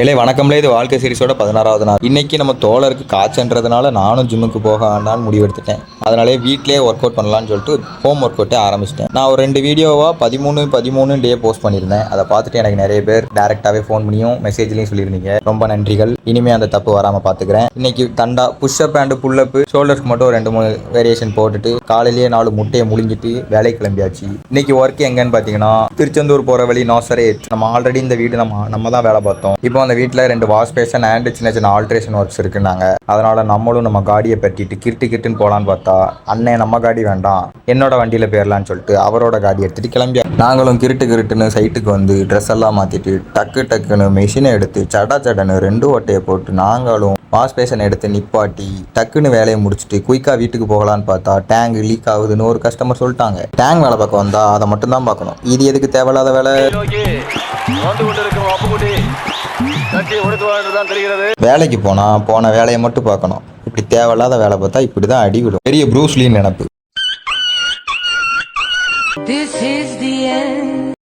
இல்லை வணக்கம்ல, இது வாழ்க்கை சீரிஸோட 16வது நாள். இன்னைக்கு நம்ம தோழருக்கு காய்ச்சன்றதுனால நானும் ஜிம்முக்கு போக வேண்டாம்னு முடிவெடுத்துட்டேன். அதனாலே வீட்டிலேயே ஒர்க் அவுட் பண்ணலான்னு சொல்லிட்டு ஹோம் ஒர்க் அவுட்டே ஆரம்பிச்சிட்டேன். நான் ஒரு 2 வீடியோவாக 13 டே போஸ்ட் பண்ணியிருந்தேன். அதை பார்த்துட்டு எனக்கு நிறைய பேர் டேரெக்டாகவே ஃபோன் பண்ணியும் மெசேஜ்லையும் சொல்லியிருந்தீங்க. ரொம்ப நன்றிகள். இனிமேல் அந்த தப்பு வராமல் பார்த்துக்கிறேன். இன்னைக்கு தண்டா புஷ்அப் அண்ட் புல்லப்பு ஷோல்டர்ஸ்க்கு மட்டும் 2-3 வேரியேஷன் போட்டுட்டு காலையிலேயே 4 முட்டையை முழிஞ்சிட்டு வேலை கிளம்பியாச்சு. இன்னைக்கு ஒர்க் எங்கன்னு பார்த்தீங்கன்னா திருச்செந்தூர் போகிற வழி நாசரேத். நம்ம ஆல்ரெடி இந்த வீடு நம்ம தான் வேலை பார்த்தோம். இப்போ அந்த வீட்டில் 2 வாஷ் பேஷன் அண்ட் சின்ன ஆல்ட்ரேஷன் ஒர்க்ஸ் இருக்குன்னாங்க. அதனால நம்மளும் நம்ம காடியை பற்றிட்டு கிட்டுன்னு போகலான்னு பார்த்தா அண்ணன் நம்ம காடி வேண்டாம் என்னோட வண்டியில் போயிடலான்னு சொல்லிட்டு அவரோட காடி எடுத்துட்டு கிளம்பியா. நாங்களும் கிருட்டுன்னு சைட்டுக்கு வந்து ட்ரெஸ் எல்லாம் மாற்றிட்டு டக்குன்னு மிஷினை எடுத்து சடன்னு 2 ஓட்டையை போட்டு நாங்களும் வாஷ் பேஷன் எடுத்து நிப்பாட்டி டக்குன்னு வேலையை முடிச்சுட்டு குயிக்காக வீட்டுக்கு போகலான்னு பார்த்தா டேங்க் லீக் ஆகுதுன்னு ஒரு கஸ்டமர் சொல்லிட்டாங்க. டேங்க் வேலை பார்க்க வந்தா அதை மட்டும் தான் பார்க்கணும். இது எதுக்கு தேவையில்லாத வேலை? வேலைக்கு போன வேலையை மட்டும் பார்க்கணும். இப்படி தேவையில்லாத வேலை பார்த்தா இப்படிதான் அடிவிடும். பெரிய ப்ரூஸ்லின்னு நினைப்பு.